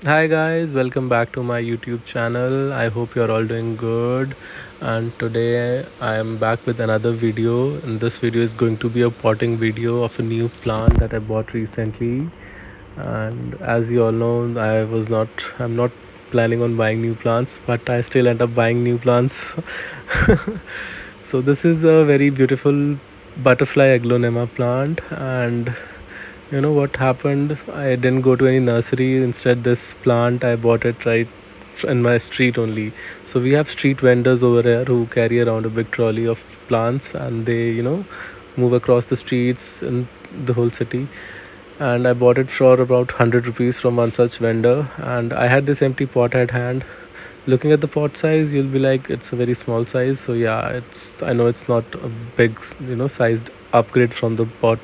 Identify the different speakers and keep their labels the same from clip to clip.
Speaker 1: Hi guys, welcome back to my YouTube channel. I hope you're all doing good. And today I am back with another video. And this video is going to be a potting video of a new plant that I bought recently. And as you all know, I'm not planning on buying new plants, but I still end up buying new plants. So this is a very beautiful butterfly aglaonema plant, and you know what happened? I didn't go to any nursery. Instead, this plant I bought it right in my street only. So we have street vendors over here who carry around a big trolley of plants, and they move across the streets in the whole city. And I bought it for about 100 rupees from one such vendor. And I had this empty pot at hand. Looking at the pot size, you'll be like, it's a very small size. So yeah, I know it's not a big sized upgrade from the pot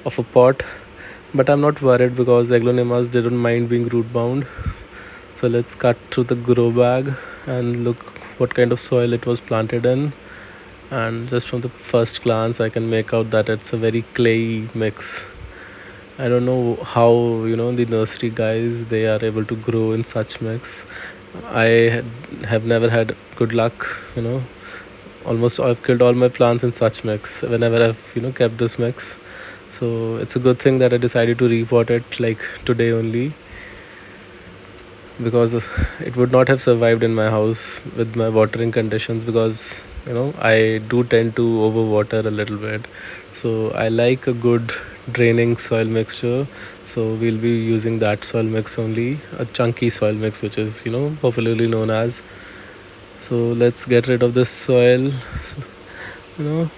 Speaker 1: of a pot, but I'm not worried because aglaonemas didn't mind being root bound. So let's cut through the grow bag and look what kind of soil it was planted in. And just from the first glance, I can make out that it's a very clayey mix. I don't know how the nursery guys they are able to grow in such mix. I have never had good luck. Almost I've killed all my plants in such mix whenever I've kept this mix. So it's a good thing that I decided to repot it like today only, because it would not have survived in my house with my watering conditions, because I do tend to overwater a little bit. So I like a good draining soil mixture. So we'll be using that soil mix only, a chunky soil mix, which is popularly known as. So let's get rid of this soil. you know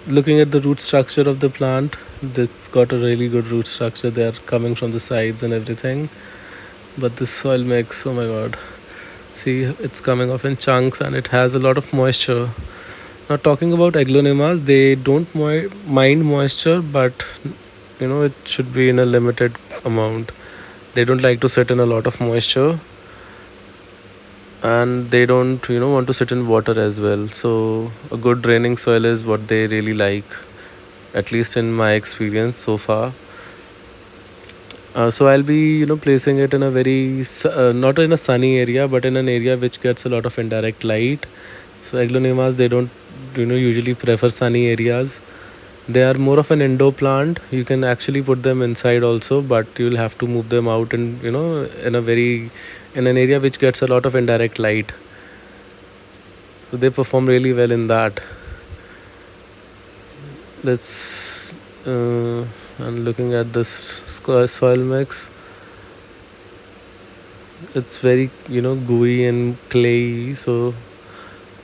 Speaker 1: Looking at the root structure of the plant, it's got a really good root structure. They are coming from the sides and everything. But this soil mix, oh my god, see, it's coming off in chunks and it has a lot of moisture. Now talking about aglaonemas, they don't mind moisture, but it should be in a limited amount. They don't like to sit in a lot of moisture, and they don't want to sit in water as well. So a good draining soil is what they really like, at least in my experience so far. So I'll be placing it in a not in a sunny area, but in an area which gets a lot of indirect light. So aglaonemas, they don't usually prefer sunny areas. They are more of an indoor plant. You can actually put them inside also, but you'll have to move them out and in an area which gets a lot of indirect light. So they perform really well in that. Let's and looking at this soil mix, it's very gooey and clayey. So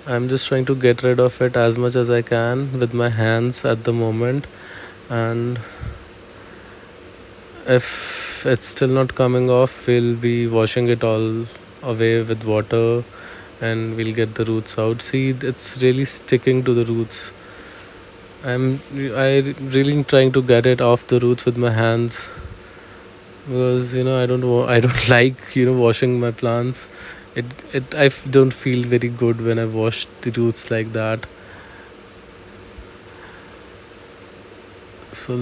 Speaker 1: I'm just trying to get rid of it as much as I can with my hands at the moment. And if it's still not coming off, we'll be washing it all away with water, and we'll get the roots out. See, it's really sticking to the roots. I really trying to get it off the roots with my hands, because I don't like washing my plants. I don't feel very good when I wash the roots like that. So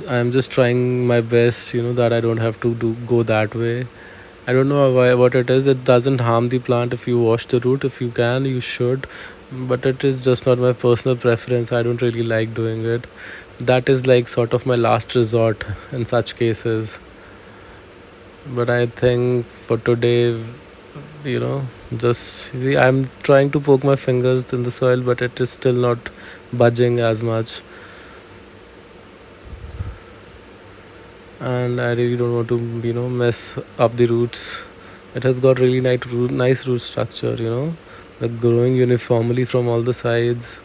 Speaker 1: I'm just trying my best, that I don't have to do go that way. I don't know why, what it is. It doesn't harm the plant if you wash the root. If you can, you should, but it is just not my personal preference. I don't really like doing it. That is like sort of my last resort in such cases. But I think for today, you know just see, I'm trying to poke my fingers in the soil, but it is still not budging as much. And I really don't want to mess up the roots. It has got really nice root structure, they're growing uniformly from all the sides.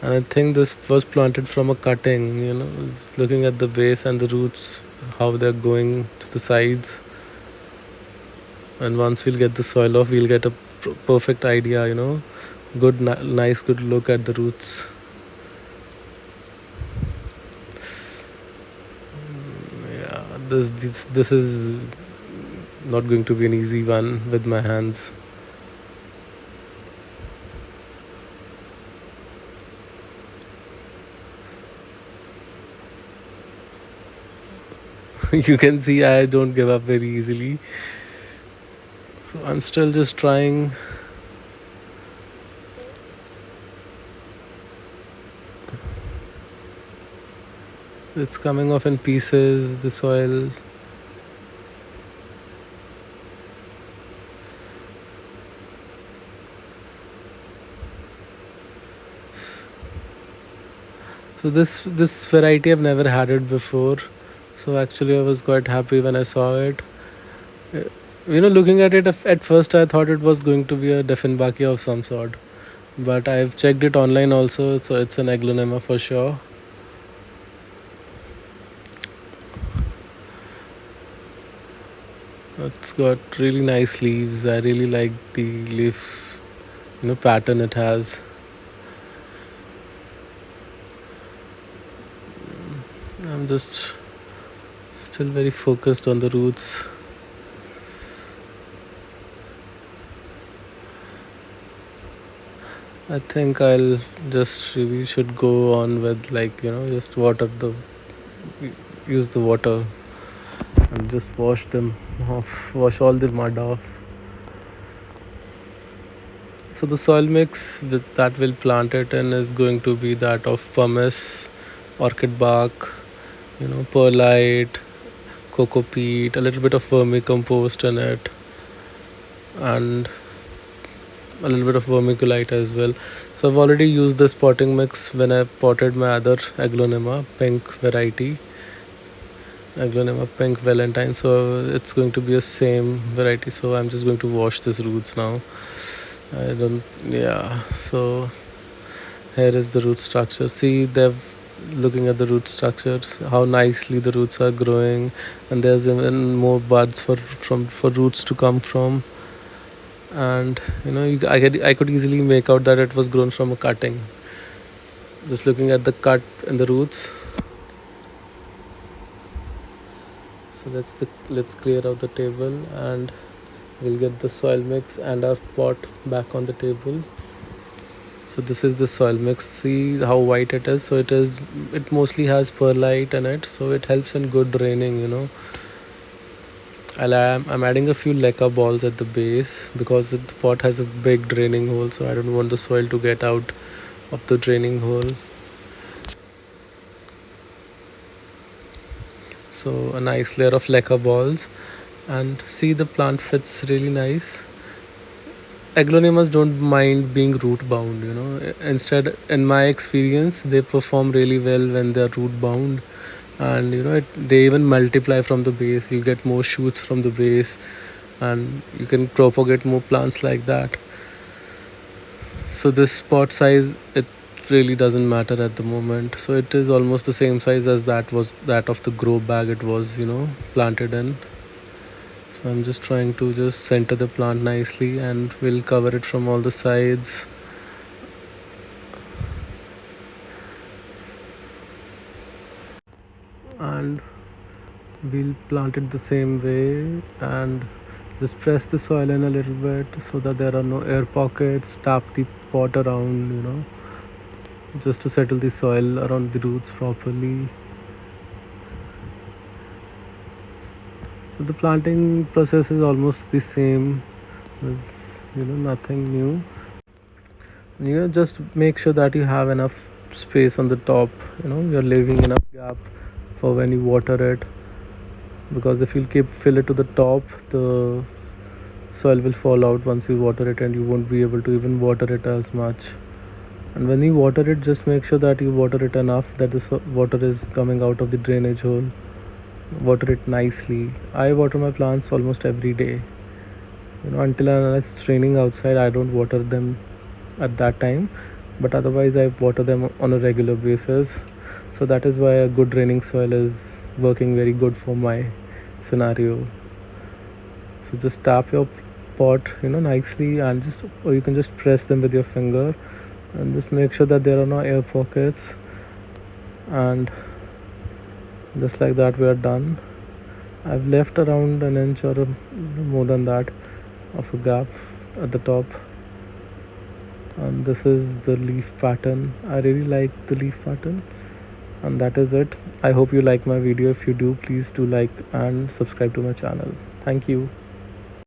Speaker 1: And I think this was planted from a cutting. It's looking at the base and the roots, how they're going to the sides. And once we'll get the soil off, we'll get a perfect idea, nice good look at the roots. Yeah, this is not going to be an easy one with my hands. You can see I don't give up very easily. So I'm still just trying. It's coming off in pieces, the soil. So this variety I've never had it before. So actually I was quite happy when I saw it. Uh, looking at it at first I thought it was going to be a Dieffenbachia of some sort. But I've checked it online also, so it's an aglaonema for sure. It's got really nice leaves. I really like the leaf, pattern it has. I'm just still very focused on the roots. I think I'll just really should go on with just use the water and just wash them off, wash all the mud off. So the soil mix that we'll plant it in is going to be that of pumice, orchid bark, perlite, coco peat, a little bit of vermicompost in it, and a little bit of vermiculite as well. So I've already used this potting mix when I potted my other aglaonema pink variety, aglaonema pink valentine. So it's going to be a same variety. So I'm just going to wash these roots now. I don't, yeah. So here is the root structure. See, they've looking at the root structures, how nicely the roots are growing, and there's even more buds for roots to come from. And I could easily make out that it was grown from a cutting, just looking at the cut in the roots. So let's clear out the table, and we'll get the soil mix and our pot back on the table. So this is the soil mix. See how white it is. So it mostly has perlite in it, so it helps in good draining. I'm adding a few leca balls at the base because the pot has a big draining hole, so I don't want the soil to get out of the draining hole. So a nice layer of leca balls, and see the plant fits really nice. Aglaonemas don't mind being root bound. Instead, in my experience, they perform really well when they're root bound, and they even multiply from the base. You get more shoots from the base, and you can propagate more plants like that. So this pot size, it really doesn't matter at the moment. So it is almost the same size as that of the grow bag it was planted in. So I'm just trying to just center the plant nicely, and we'll cover it from all the sides. And we'll plant it the same way, and just press the soil in a little bit so that there are no air pockets. Tap the pot around, just to settle the soil around the roots properly. So the planting process is almost the same. There's nothing new. Just make sure that you have enough space on the top. You're leaving enough gap for when you water it, because if you fill it to the top, the soil will fall out once you water it, and you won't be able to even water it as much. And when you water it, just make sure that you water it enough that the water is coming out of the drainage hole. Water it nicely. I water my plants almost every day. Until unless it's raining outside, I don't water them at that time, but otherwise I water them on a regular basis. So that is why a good draining soil is working very good for my scenario. So just tap your pot nicely, and or you can just press them with your finger, and just make sure that there are no air pockets. And just like that, we are done. I've left around an inch or more than that of a gap at the top, and this is the leaf pattern. I really like the leaf pattern, and that is it. I hope you like my video. If you do, please do like and subscribe to my channel. Thank you.